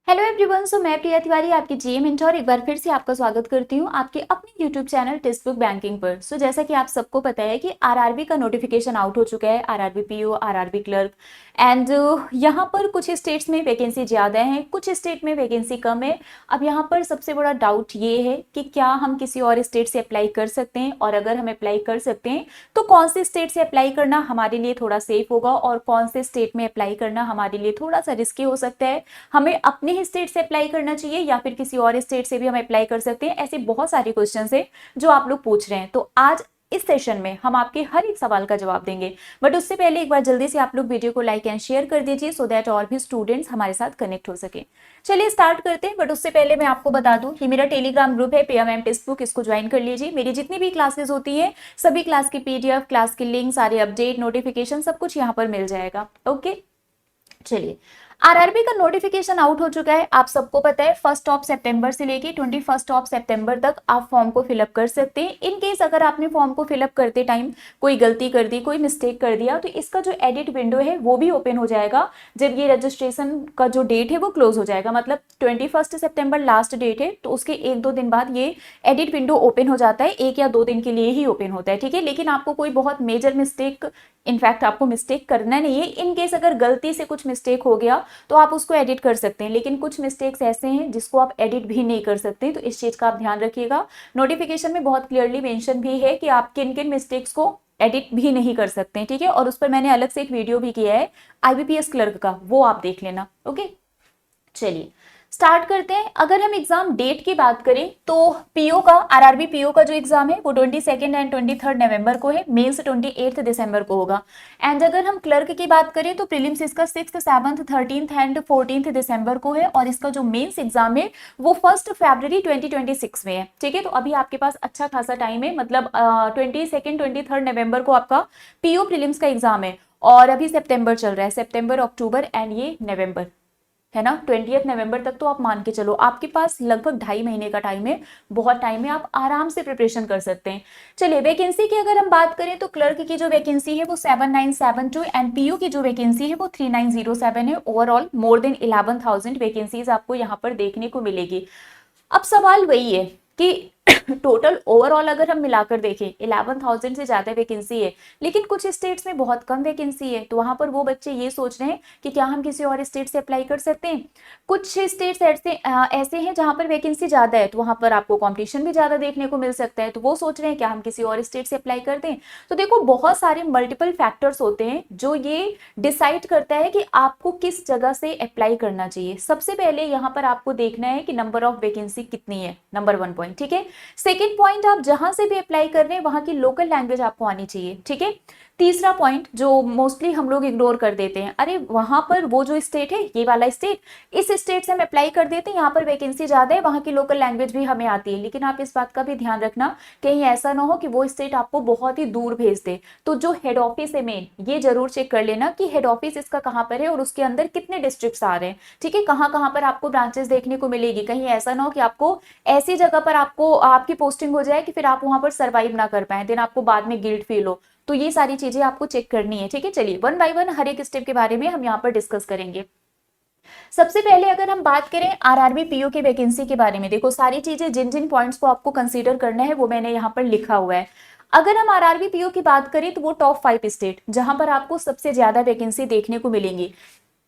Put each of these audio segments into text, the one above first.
Hello everyone. सो मैं प्रिया तिवारी आपकी जीए mentor एक बार फिर से आपका स्वागत करती हूँ आपके अपने YouTube channel text book banking पर। सो जैसा कि आप सबको पता है कि आरआरबी का नोटिफिकेशन आउट हो चुका है, RRB PO, RRB clerk and यहाँ पर कुछ स्टेट्स में वैकेंसी ज़्यादा है, कुछ स्टेट में वैकेंसी कम है। अब यहाँ पर सबसे बड़ा डाउट ये है कि क्या हम किसी और स्टेट से अप्लाई कर सकते हैं, और अगर हम अप्लाई कर सकते हैं तो कौन से स्टेट से अप्लाई करना हमारे लिए थोड़ा सेफ होगा और कौन से स्टेट में अप्लाई करना हमारे लिए थोड़ा सा रिस्की हो सकता है। हमें अपने ही स्टेट से अप्लाई करना चाहिए या फिर किसी और स्टेट से भी हम अप्लाई कर सकते हैं। ऐसे बहुत सारे क्वेश्चन है जो आप लोग पूछ रहे हैं, तो आज इस सेशन में हम आपके हर एक सवाल का जवाब देंगे। बट उससे पहले एक बार जल्दी से आप लोग वीडियो को लाइक एंड शेयर कर दीजिए सो दैट और भी स्टूडेंट्स हमारे साथ कनेक्ट हो सके। चलिए स्टार्ट करते हैं। बट उससे पहले मैं आपको बता दूं कि मेरा टेलीग्राम ग्रुप है प्रिया मैम टेक्स्ट बुक, इसको ज्वाइन कर लीजिए। मेरी जितनी भी क्लासेस होती है सभी क्लास की पीडीएफ, क्लास की लिंक, सारे अपडेट, नोटिफिकेशन सब कुछ यहाँ पर मिल जाएगा। ओके, चलिए आरआरबी का नोटिफिकेशन आउट हो चुका है। आप सबको पता है 1 से लेके 21 तक आप फॉर्म को फिलअप कर सकते हैं। इन केस अगर आपने फॉर्म को फिलअप करते टाइम कोई गलती कर दी, कोई मिस्टेक कर दिया, तो इसका जो एडिट विंडो है वो भी ओपन हो जाएगा जब ये रजिस्ट्रेशन का जो डेट है वो क्लोज हो जाएगा। मतलब 21 लास्ट डेट है, तो उसके 1-2 दिन बाद ये एडिट विंडो ओपन हो जाता है। 1 या 2 दिन के लिए ही ओपन होता है, ठीक है। लेकिन आपको कोई बहुत मेजर मिस्टेक, इनफैक्ट आपको मिस्टेक करना नहीं है। इन केस अगर गलती से कुछ मिस्टेक हो गया तो आप उसको एडिट कर सकते हैं, लेकिन कुछ मिस्टेक्स ऐसे हैं जिसको आप एडिट भी नहीं कर सकते, तो इस चीज का आप ध्यान रखिएगा। नोटिफिकेशन में बहुत क्लियरली मेंशन भी है कि आप किन किन मिस्टेक्स को एडिट भी नहीं कर सकते हैं, ठीक है। और उस पर मैंने अलग से एक वीडियो भी किया है आईबीपीएस क्लर्क का, वो आप देख लेना। ओके, चलिए स्टार्ट करते हैं। अगर हम एग्जाम डेट की बात करें तो पीओ का, आरआरबी पीओ का जो एग्जाम है वो 22 एंड 23 नवंबर को है, मेंस 28 दिसंबर को होगा। एंड अगर हम क्लर्क की बात करें तो प्रीलिम्स इसका 6, 7, 13 एंड 14 दिसंबर को है, और इसका जो मेंस एग्जाम है वो 1 फरवरी 2026 में है, ठीक है। तो अभी आपके पास अच्छा खासा टाइम है, मतलब 22 नवंबर को आपका पीओ प्रीलिम्स का एग्जाम है। और अभी सितंबर चल रहा है, सितंबर, अक्टूबर एंड ये नवंबर है ना। 20 नवंबर तक तो आप मान के चलो आपके पास लगभग 2.5 महीने का टाइम है, बहुत टाइम है, आप आराम से प्रिपरेशन कर सकते हैं। चलिए वैकेंसी की अगर हम बात करें तो क्लर्क की जो वैकेंसी है वो 7972 एंड पीयू की जो वैकेंसी है वो 3907 है। ओवरऑल मोर देन 11,000 वैकेंसीज आपको यहाँ पर देखने को मिलेगी। अब सवाल वही है कि टोटल ओवरऑल अगर हम मिलाकर देखें 11,000 से ज्यादा वैकेंसी है, लेकिन कुछ स्टेट्स में बहुत कम वैकेंसी है, तो वहां पर वो बच्चे ये सोच रहे हैं कि क्या हम किसी और स्टेट से अप्लाई कर सकते हैं। कुछ स्टेट्स ऐसे हैं जहां पर वैकेंसी ज्यादा है, तो वहां पर आपको कंपटीशन भी ज्यादा देखने को मिल सकता है, तो वो सोच रहे हैं क्या हम किसी और स्टेट से अप्लाई कर दें। तो देखो बहुत सारे मल्टीपल फैक्टर्स होते हैं जो ये डिसाइड करता है कि आपको किस जगह से अप्लाई करना चाहिए। सबसे पहले यहाँ पर आपको देखना है कि नंबर ऑफ वैकेंसी कितनी है, नंबर 1 पॉइंट, ठीक है। सेकेंड पॉइंट, आप जहां से भी अप्लाई कर रहे हैं वहां की लोकल लैंग्वेज आपको आनी चाहिए, ठीक है। तीसरा पॉइंट जो मोस्टली हम लोग इग्नोर कर देते हैं, अरे वहां पर वो जो स्टेट है, ये वाला स्टेट, इस स्टेट से हम अप्लाई कर देते हैं, यहाँ पर वैकेंसी ज्यादा है, वहां की लोकल लैंग्वेज भी हमें आती है। लेकिन आप इस बात का भी ध्यान रखना कहीं ऐसा ना हो कि वो स्टेट आपको बहुत ही दूर भेज दे। तो जो हेड ऑफिस है मेन, ये जरूर चेक कर लेना कि हेड ऑफिस इसका कहाँ पर है और उसके अंदर कितने डिस्ट्रिक्ट आ रहे हैं, ठीक है। कहाँ कहाँ पर आपको ब्रांचेस देखने को मिलेगी। कहीं ऐसा ना हो कि आपको ऐसी जगह पर आपको आपकी पोस्टिंग हो जाए कि फिर आप वहां पर सर्वाइव ना कर पाए, देन आपको बाद में गिल्ट फील हो। तो ये सारी चीजें आपको चेक करनी है, ठीक है। चलिए 1 बाय 1 हर एक स्टेप के बारे में हम यहाँ पर डिस्कस करेंगे। सबसे पहले अगर हम बात करें आरआरबी पीओ की वैकेंसी के बारे में, देखो सारी चीजें जिन जिन पॉइंट्स को आपको कंसीडर करना है वो मैंने यहाँ पर लिखा हुआ है। अगर हम आरआरबी पीओ की बात करें तो वो टॉप 5 स्टेट जहां पर आपको सबसे ज्यादा वैकेंसी देखने को मिलेंगी,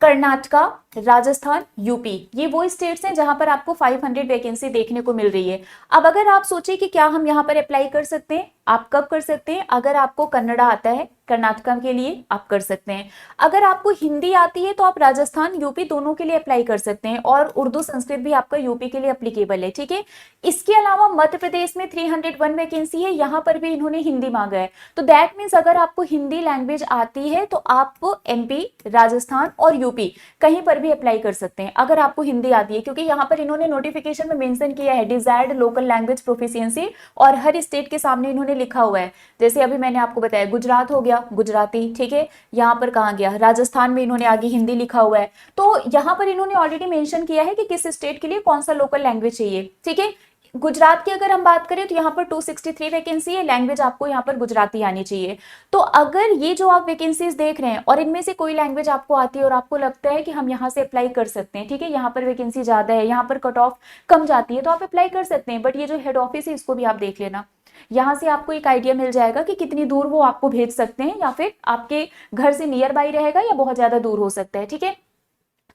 कर्नाटका, राजस्थान, यूपी, ये वो स्टेट्स हैं जहां पर आपको 500 वैकेंसी देखने को मिल रही है। अब अगर आप सोचे कि क्या हम यहाँ पर अप्लाई कर सकते हैं, आप कब कर सकते हैं, अगर आपको कन्नड़ा आता है कर्नाटका के लिए आप कर सकते हैं। अगर आपको हिंदी आती है तो आप राजस्थान, यूपी दोनों के लिए अप्लाई कर सकते हैं, और उर्दू संस्कृत भी आपका यूपी के लिए अप्लीकेबल है, ठीक है। इसके अलावा मध्य प्रदेश में 301 वैकेंसी है, यहाँ पर भी इन्होंने हिंदी मांगा है। तो दैट मीन्स अगर आपको हिंदी लैंग्वेज आती है तो आप एमपी, राजस्थान और यूपी कहीं पर भी अप्लाई कर सकते हैं अगर आपको हिंदी आती है, क्योंकि यहाँ पर इन्होंने नोटिफिकेशन में मेंशन किया है डिजायर्ड लोकल लैंग्वेज प्रोफिशिएंसी, और हर स्टेट के सामने इन्होंने लिखा हुआ है। जैसे अभी मैंने आपको बताया गुजरात हो गया गुजराती, ठीक है। यहाँ पर कहाँ गया, राजस्थान में इन्होंने आगे हिंदी लिखा हुआ है। तो यहाँ पर इन्होंने ऑलरेडी मेंशन किया है कि किस स्टेट के लिए कौन सा लोकल लैंग्वेज चाहिए, ठीक है। गुजरात की अगर हम बात करें तो यहाँ पर 263 वैकेंसी है, लैंग्वेज आपको यहाँ पर गुजराती आनी चाहिए। तो अगर ये जो आप वैकेंसीज देख रहे हैं और इनमें से कोई लैंग्वेज आपको आती है और आपको लगता है कि हम यहाँ से अप्लाई कर सकते हैं, ठीक है, यहाँ पर वैकेंसी ज्यादा है, यहाँ पर कट ऑफ कम जाती है, तो आप अप्लाई कर सकते हैं। बट ये जो हेड ऑफिस है इसको भी आप देख लेना, यहाँ से आपको एक आइडिया मिल जाएगा कि कितनी दूर वो आपको भेज सकते हैं, या फिर आपके घर से नियर बाई रहेगा या बहुत ज्यादा दूर हो सकता है, ठीक है।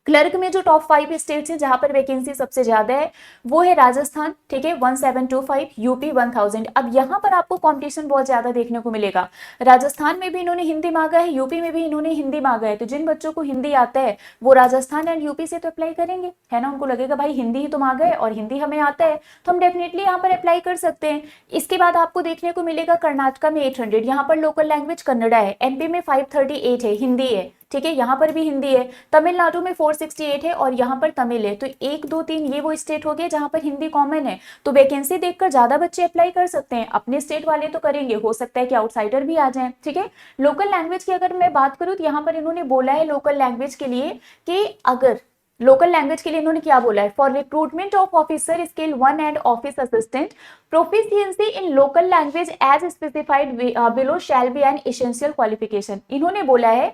क्लर्क में जो टॉप 5 स्टेट्स हैं जहां पर वैकेंसी सबसे ज्यादा है वो है राजस्थान, ठीक है, 1725, यूपी 1000। अब यहां पर आपको कंपटीशन बहुत ज्यादा देखने को मिलेगा। राजस्थान में भी इन्होंने हिंदी मांगा है, यूपी में भी इन्होंने हिंदी मांगा है, तो जिन बच्चों को हिंदी आता है वो राजस्थान एंड यूपी से तो अप्लाई करेंगे, है ना। उनको लगेगा भाई हिंदी ही तो मांगा है और हिंदी हमें आता है, तो हम डेफिनेटली यहाँ पर अप्लाई कर सकते हैं। इसके बाद आपको देखने को मिलेगा कर्नाटका में 800, यहाँ पर लोकल लैंग्वेज कन्नड़ा है। एमपी में 538 है, हिंदी है, ठीक है, यहाँ पर भी हिंदी है। तमिलनाडु में 468 है और यहाँ पर तमिल है। तो 1 2 3 ये वो स्टेट हो गए जहां पर हिंदी कॉमन है, तो वैकेंसी देखकर ज्यादा बच्चे अप्लाई कर सकते हैं। अपने स्टेट वाले तो करेंगे, हो सकता है कि आउटसाइडर भी आ जाए, ठीक है। लोकल लैंग्वेज की अगर मैं बात करूं तो यहाँ पर इन्होंने बोला है लोकल लैंग्वेज के लिए कि अगर लोकल लैंग्वेज के लिए इन्होंने क्या बोला है, for recruitment of officer scale 1 and office assistant proficiency in local language as specified below shall be an essential qualification. इन्होंने बोला है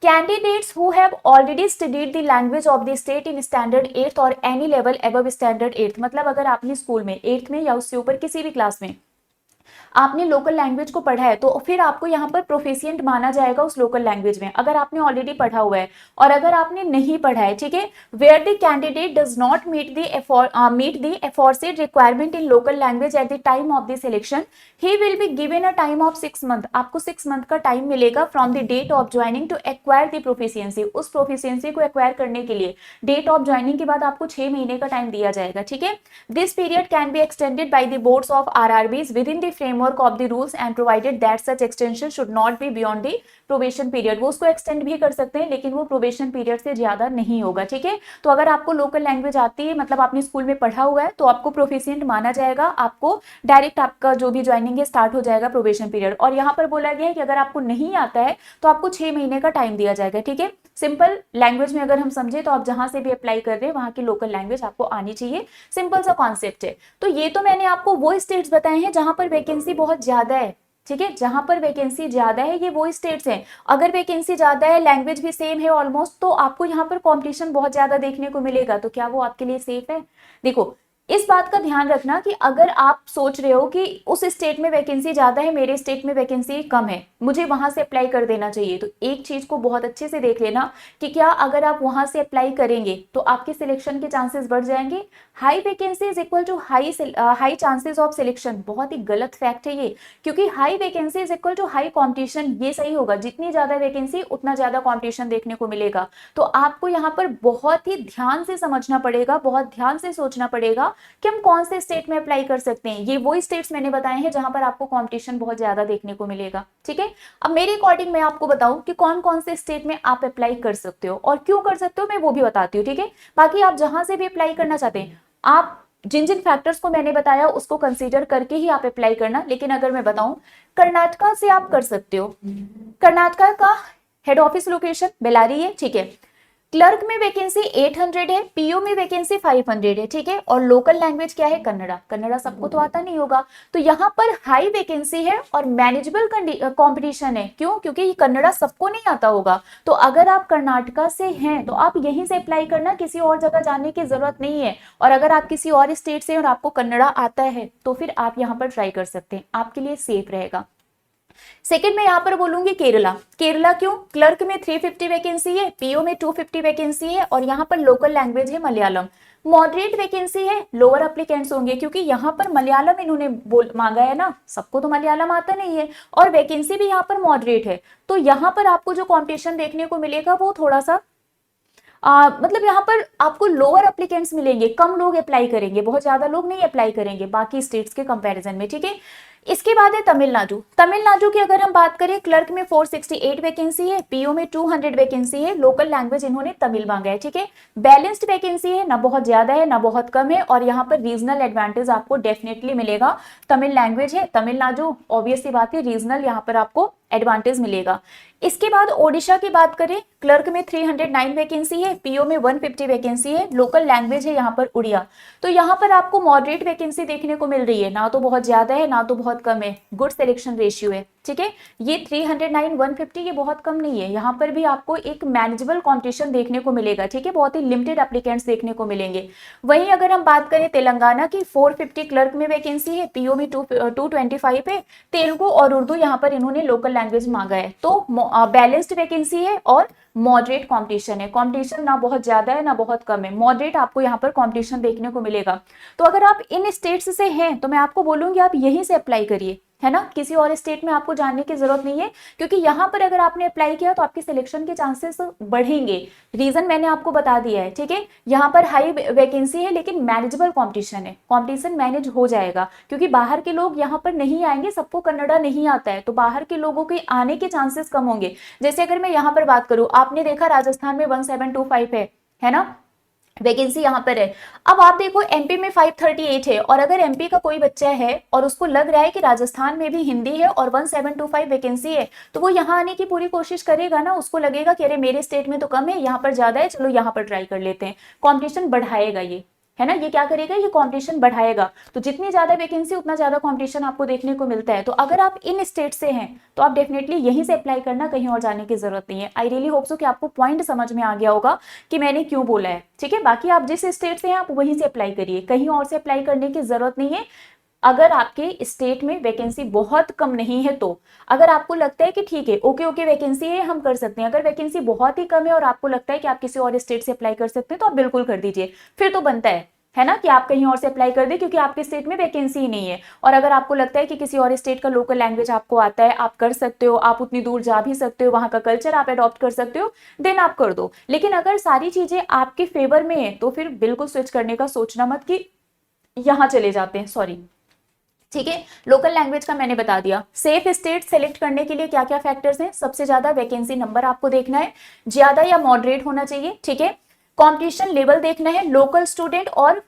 candidates who have already studied the language of the state in standard 8th और any level above standard 8th, मतलब अगर आपने school में 8th में या उससे ऊपर किसी भी क्लास में आपने लोकल लैंग्वेज को पढ़ा है तो फिर आपको यहाँ पर प्रोफिशिएंट माना जाएगा उस लोकल लैंग्वेज में, अगर आपने ऑलरेडी पढ़ा हुआ है। और अगर आपने नहीं पढ़ा है, ठीक है, where the candidate does not meet the aforesaid requirement in local language at the time of the selection, he will be given a time of 6 month. आपको 6 मंथ का टाइम मिलेगा from the date of joining to acquire the proficiency. उस proficiency को acquire करने के लिए date of joining के बाद आपको 6 महीने का टाइम दिया जाएगा, ठीक है। This period can be extended by the boards of RRBs with in the framework of the rules and provided that such extension should not be beyond the probation period. वो उसको एक्सटेंड भी कर सकते हैं लेकिन वो प्रोबेशन पीरियड से ज्यादा नहीं होगा, ठीक है। तो अगर आपको लोकल लैंग्वेज आती है, मतलब आपने स्कूल में पढ़ा हुआ है, तो आपको प्रोफिशिएंट माना जाएगा, आपको डायरेक्ट आपका जो भी ज्वाइनिंग है स्टार्ट हो जाएगा प्रोबेशन पीरियड। और यहाँ पर बोला गया है कि अगर आपको नहीं आता है तो आपको 6 महीने का टाइम दिया जाएगा, ठीक है। सिंपल लैंग्वेज में अगर हम समझे तो आप जहां से भी अप्लाई कर रहे हैं वहां की लोकल लैंग्वेज आपको आनी चाहिए, सिंपल सा कॉन्सेप्ट है। तो ये तो मैंने आपको वो स्टेट्स बताए हैं जहां पर वैकेंसी बहुत ज्यादा है, ठीक है, जहां पर वैकेंसी ज्यादा है ये वो स्टेट्स हैं। अगर वैकेंसी ज्यादा है, लैंग्वेज भी सेम है ऑलमोस्ट, तो आपको यहाँ पर कंपटीशन बहुत ज्यादा देखने को मिलेगा। तो क्या वो आपके लिए सेफ है? देखो, इस बात का ध्यान रखना कि अगर आप सोच रहे हो कि उस स्टेट में वैकेंसी ज्यादा है, मेरे स्टेट में वैकेंसी कम है, मुझे वहां से अप्लाई कर देना चाहिए, तो एक चीज को बहुत अच्छे से देख लेना कि क्या अगर आप वहां से अप्लाई करेंगे तो आपके सिलेक्शन के चांसेस बढ़ जाएंगे। High vacancy is equal to high chances of selection, बहुत ही गलत फैक्ट है ये, क्योंकि high vacancy is equal to high competition, ये सही होगा, जितनी ज्यादा वैकेंसी उतना ज्यादा कॉम्पिटिशन देखने को मिलेगा। तो आपको यहाँ पर बहुत ही ध्यान से समझना पड़ेगा, बहुत ध्यान से सोचना पड़ेगा कि हम कौन से स्टेट में अप्लाई कर सकते हैं। ये वो स्टेट्स मैंने बताए हैं जहां पर आपको कंपटीशन बहुत ज्यादा देखने को मिलेगा, ठीक है। अब मेरे अकॉर्डिंग मैं आपको बताऊं कि कौन कौन से स्टेट में आप अप्लाई कर सकते हो और क्यों कर सकते हो, मैं वो भी बताती हूँ, ठीक है। बाकी आप जहां से भी अप्लाई करना चाहते हैं, आप जिन जिन फैक्टर्स को मैंने बताया उसको कंसीडर करके ही आप अप्लाई करना। लेकिन अगर मैं बताऊं, कर्नाटका से आप कर सकते हो। कर्नाटका का हेड ऑफिस लोकेशन बेलारी है, ठीक है। क्लर्क में वैकेंसी 800 है, पीओ में वैकेंसी 500 है, ठीक है। और लोकल लैंग्वेज क्या है? कन्नड़ा। कन्नड़ा सबको तो आता नहीं होगा, तो यहाँ पर हाई वैकेंसी है और मैनेजेबल कंपटीशन है। क्यों? क्योंकि कन्नड़ा सबको नहीं आता होगा। तो अगर आप कर्नाटका से हैं तो आप यहीं से अप्लाई करना, किसी और जगह जाने की जरूरत नहीं है। और अगर आप किसी और स्टेट से और आपको कन्नड़ा आता है तो फिर आप यहाँ पर ट्राई कर सकते हैं, आपके लिए सेफ रहेगा। सेकंड में यहां पर बोलूंगी केरला। केरला क्यों? क्लर्क में 350 वैकेंसी है, पीओ में 250 वैकेंसी है और यहाँ पर लोकल लैंग्वेज है मलयालम। मॉडरेट वैकेंसी है, लोअर अप्लीकेंट्स होंगे क्योंकि यहाँ पर मलयालम इन्होंने मांगा है ना, सबको तो मलयालम आता नहीं है। और वैकेंसी भी यहाँ पर मॉडरेट है, तो यहाँ पर आपको जो कॉम्पिटिशन देखने को मिलेगा वो थोड़ा सा मतलब यहाँ पर आपको लोअर एप्लीकेंट्स मिलेंगे, कम लोग अप्लाई करेंगे, बहुत ज्यादा लोग नहीं अप्लाई करेंगे बाकी स्टेट्स के कंपैरिजन में, ठीक है। इसके बाद है तमिलनाडु। तमिलनाडु की अगर हम बात करें, क्लर्क में 468 वैकेंसी है, पीओ में 200 वैकेंसी है, लोकल लैंग्वेज इन्होंने तमिल मांगा है, ठीक है। बैलेंस्ड वैकेंसी है, ना बहुत ज्यादा है ना बहुत कम है, और यहाँ पर रीजनल एडवांटेज आपको डेफिनेटली मिलेगा। तमिल लैंग्वेज है, तमिलनाडु, ऑब्वियस सी बात है, रीजनल यहाँ पर आपको एडवांटेज मिलेगा। इसके बाद ओडिशा की बात करें, क्लर्क में 309 वैकेंसी है, पीओ में 150 वैकेंसी है, लोकल लैंग्वेज है यहाँ पर उड़िया। तो यहाँ पर आपको मॉडरेट वैकेंसी देखने को मिल रही है, ना तो बहुत ज्यादा है ना तो बहुत कम है, गुड सिलेक्शन रेशियो है, ठीक है। ये 309 150 ये बहुत कम नहीं है, यहाँ पर भी आपको एक मैनेजेबल कॉम्पिटिशन देखने को मिलेगा, ठीक है, बहुत ही लिमिटेड एप्लीकेंट्स देखने को मिलेंगे। वहीं अगर हम बात करें तेलंगाना की, 450 क्लर्क में वैकेंसी है, पीओ में 225 है, तेलुगु और उर्दू यहाँ पर इन्होंने लोकल लैंग्वेज मांगा है। तो बैलेंस्ड वैकेंसी है और मॉडरेट कंपटीशन है, कंपटीशन ना बहुत ज्यादा है ना बहुत कम है, मॉडरेट आपको यहाँ पर कंपटीशन देखने को मिलेगा। तो अगर आप इन स्टेट्स से हैं तो मैं आपको बोलूंगी आप यहीं से अप्लाई करिए, है ना, किसी और स्टेट में आपको जानने की जरूरत नहीं है, क्योंकि यहाँ पर अगर आपने अप्लाई किया तो आपके सिलेक्शन के चांसेस बढ़ेंगे। रीजन मैंने आपको बता दिया है, ठीक है। यहाँ पर हाई वैकेंसी है लेकिन मैनेजेबल कंपटीशन है, कंपटीशन मैनेज हो जाएगा, क्योंकि बाहर के लोग यहाँ पर नहीं आएंगे, सबको कन्नड़ा नहीं आता है, तो बाहर के लोगों के आने के चांसेस कम होंगे। जैसे अगर मैं यहाँ पर बात करूँ, आपने देखा राजस्थान में 1725 है ना, वैकेंसी यहाँ पर है। अब आप देखो एमपी में 538 है, और अगर एमपी का कोई बच्चा है और उसको लग रहा है कि राजस्थान में भी हिंदी है और 1725 वैकेंसी है, तो वो यहाँ आने की पूरी कोशिश करेगा ना, उसको लगेगा कि अरे मेरे स्टेट में तो कम है, यहाँ पर ज्यादा है, चलो यहाँ पर ट्राई कर लेते हैं। कॉम्पिटिशन बढ़ाएगा ये, है ना, ये क्या करेगा, ये कंपटीशन बढ़ाएगा। तो जितनी ज्यादा वैकेंसी उतना ज्यादा कंपटीशन आपको देखने को मिलता है। तो अगर आप इन स्टेट से हैं तो आप डेफिनेटली यहीं से अप्लाई करना, कहीं और जाने की जरूरत नहीं है। आई रियली होप सो कि आपको पॉइंट समझ में आ गया होगा कि मैंने क्यों बोला है, ठीक है। बाकी आप जिस स्टेट से हैं आप वहीं से अप्लाई करिए, कहीं और से अप्लाई करने की जरूरत नहीं है। अगर आपके स्टेट में वैकेंसी बहुत कम नहीं है तो, अगर आपको लगता है कि ठीक है ओके वैकेंसी है हम कर सकते हैं, अगर वैकेंसी बहुत ही कम है और आपको लगता है कि आप किसी और स्टेट से अप्लाई कर सकते हैं तो आप बिल्कुल कर दीजिए। फिर तो बनता है ना, कि आप कहीं और से अप्लाई कर दें, क्योंकि आपके स्टेट में वैकेंसी ही नहीं है। और अगर आपको लगता है कि किसी और स्टेट का लोकल लैंग्वेज आपको आता है, आप कर सकते हो, आप उतनी दूर जा भी सकते हो, वहां का कल्चर आप अडॉप्ट कर सकते हो, देन आप कर दो। लेकिन अगर सारी चीजें आपके फेवर में है तो फिर बिल्कुल स्विच करने का सोचना मत कि यहां चले जाते हैं, सॉरी, ठीक है। लोकल लैंग्वेज का मैंने बता दिया। सेफ स्टेट सेलेक्ट करने के लिए क्या क्या फैक्टर्स हैं, सबसे ज्यादा वैकेंसी नंबर आपको देखना है, ज्यादा या मॉडरेट होना चाहिए, ठीक है। कंपटीशन लेवल देखना है, लोकल स्टूडेंट और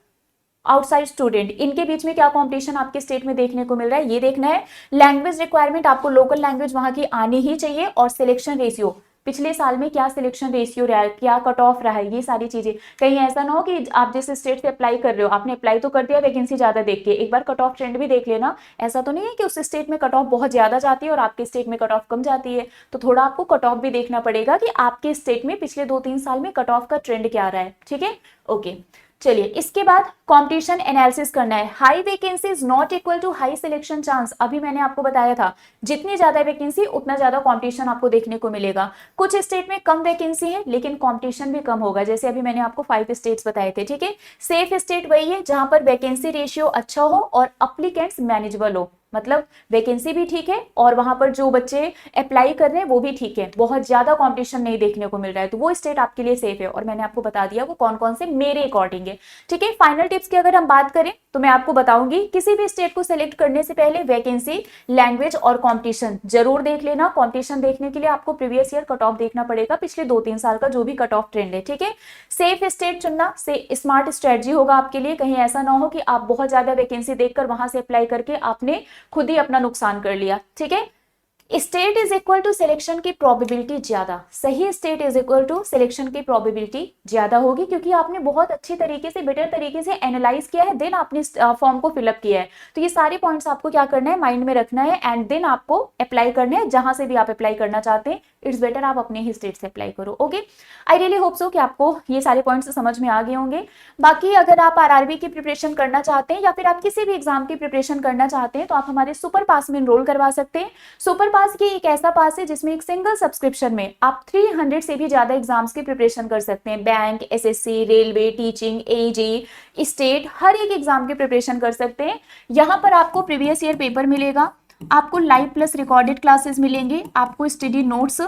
आउटसाइड स्टूडेंट इनके बीच में क्या कंपटीशन आपके स्टेट में देखने को मिल रहा है ये देखना है। लैंग्वेज रिक्वायरमेंट, आपको लोकल लैंग्वेज वहां की आनी ही चाहिए, और सिलेक्शन रेशियो, पिछले साल में क्या सिलेक्शन रेशियो रहा है, क्या कट ऑफ रहा है, ये सारी चीजें। कहीं ऐसा ना हो कि आप जिस स्टेट से अप्लाई कर रहे हो, आपने अप्लाई तो कर दिया वैकेंसी ज्यादा देख के, एक बार कट ऑफ ट्रेंड भी देख लेना। ऐसा तो नहीं है कि उस स्टेट में कट ऑफ बहुत ज्यादा जाती है और आपके स्टेट में कट ऑफ कम जाती है, तो थोड़ा आपको कट ऑफ भी देखना पड़ेगा कि आपके स्टेट में पिछले 2-3 साल में कट ऑफ का ट्रेंड क्या रहा है, ठीक है। ओके, चलिए इसके बाद कंपटीशन एनालिसिस करना है। High vacancy is not equal to high selection chance, अभी मैंने आपको बताया था, जितनी ज्यादा वैकेंसी उतना ज्यादा कंपटीशन आपको देखने को मिलेगा। कुछ स्टेट में कम वैकेंसी है लेकिन कंपटीशन भी कम होगा, जैसे अभी मैंने आपको 5 स्टेट्स बताए थे, ठीक है। सेफ स्टेट वही है जहां पर वैकेंसी रेशियो अच्छा हो और अप्लीकेंट्स मैनेजेबल हो, मतलब वैकेंसी भी ठीक है और वहां पर जो बच्चे अप्लाई कर रहे हैं वो भी ठीक है, बहुत ज्यादा कंपटीशन नहीं देखने को मिल रहा है, तो वो स्टेट आपके लिए सेफ है। और मैंने आपको बता दिया वो कौन कौन से मेरे अकॉर्डिंग है, ठीक है। फाइनल टिप्स की अगर हम बात करें तो मैं आपको बताऊंगी किसी भी स्टेट को सिलेक्ट करने से पहले वैकेंसी, लैंग्वेज और कंपटीशन जरूर देख लेना। कंपटीशन देखने के लिए आपको प्रीवियस ईयर कट ऑफ देखना पड़ेगा, पिछले 2-3 साल का जो भी कट ऑफ ट्रेंड है, ठीक है। सेफ स्टेट चुनना से स्मार्ट स्ट्रेटजी होगा आपके लिए, कहीं ऐसा ना हो कि आप बहुत ज्यादा वैकेंसी देखकर वहां से अप्लाई करके आपने खुद ही अपना नुकसान कर लिया, ठीक है। State is equal to selection की प्रोबेबिलिटी ज्यादा, सही state is equal to selection की प्रोबेबिलिटी ज्यादा होगी, क्योंकि आपने बहुत अच्छी तरीके से, बेटर तरीके से एनालाइज किया है, देन आपने फॉर्म को फिलअप किया है। तो ये सारे पॉइंट्स आपको क्या करना है, माइंड में रखना है, एंड देन आपको अप्लाई करना है। जहां से भी आप अप्लाई करना चाहते हैं इट्स बेटर आप अपने ही स्टेट से अप्लाई करो। Okay, I really hope so कि आपको ये सारे पॉइंट्स समझ में आ गए होंगे। बाकी अगर आप आरआरबी की प्रिपरेशन करना चाहते हैं या फिर आप किसी भी एग्जाम की प्रिपरेशन करना चाहते हैं तो आप हमारे सुपर पास में एनरोल करवा सकते हैं। सुपर पास की एक ऐसा पास है जिसमें एक सिंगल सब्सक्रिप्शन में आप 300 से भी ज्यादा एग्जाम्स की प्रिपरेशन कर सकते हैं। बैंक, एसएससी, रेलवे, टीचिंग, एजी, स्टेट, हर एक एग्जाम की प्रिपरेशन कर सकते हैं। यहाँ पर आपको प्रीवियस ईयर पेपर मिलेगा, आपको लाइव प्लस रिकॉर्डेड क्लासेस मिलेंगे, आपको स्टडी नोट्स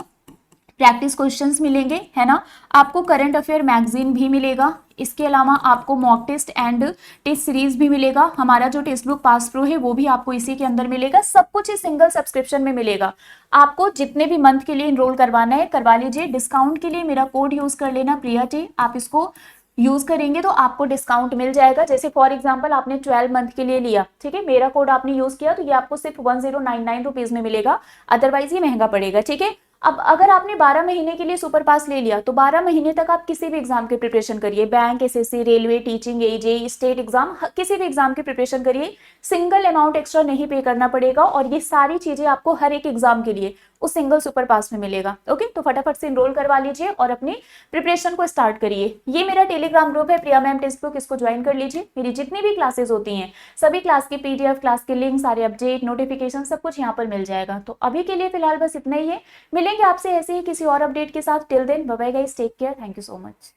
प्रैक्टिस क्वेश्चंस मिलेंगे, है ना। आपको करंट अफेयर मैगजीन भी मिलेगा। इसके अलावा आपको mock test and test series भी मिलेगा। हमारा जो टेक्स्ट बुक पास प्रो है वो भी आपको इसी के अंदर मिलेगा। सब कुछ इस सिंगल सब्सक्रिप्शन में मिलेगा। आपको जितने भी मंथ के लिए इनरोल करवाना है करवा लीजिए। डिस्काउंट के लिए मेरा कोड यूज कर लेना प्रिया टी। आप इसको यूज करेंगे तो आपको डिस्काउंट मिल जाएगा। जैसे फॉर एग्जांपल आपने 12 मंथ के लिए लिया, ठीक है, मेरा कोड आपने यूज किया तो ये आपको सिर्फ 1099 रुपीज में मिलेगा, अदरवाइज ये महंगा पड़ेगा, ठीक है। अब अगर आपने 12 महीने के लिए सुपर पास ले लिया तो 12 महीने तक आप किसी भी एग्जाम की प्रिपरेशन करिए, बैंक, एसएससी, रेलवे, टीचिंग, एजे, स्टेट एग्जाम, किसी भी एग्जाम की प्रिपरेशन करिए। सिंगल अमाउंट एक्स्ट्रा नहीं पे करना पड़ेगा और ये सारी चीजें आपको हर एक एग्जाम के लिए उस सिंगल सुपर पास में मिलेगा। ओके, तो फटाफट से इनरोल करवा लीजिए और अपनी प्रिपरेशन को स्टार्ट करिए। ये मेरा टेलीग्राम ग्रुप है प्रिया मैम टेक्स्ट बुक, इसको ज्वाइन कर लीजिए। मेरी जितनी भी क्लासेस होती हैं सभी क्लास की पीडीएफ, क्लास के लिंक, सारे अपडेट, नोटिफिकेशन सब कुछ यहाँ पर मिल जाएगा। तो अभी के लिए फिलहाल बस इतना ही है। मिलेंगे आपसे ऐसे ही किसी और अपडेट के साथ। Till then bye bye guys, take care, thank you so much.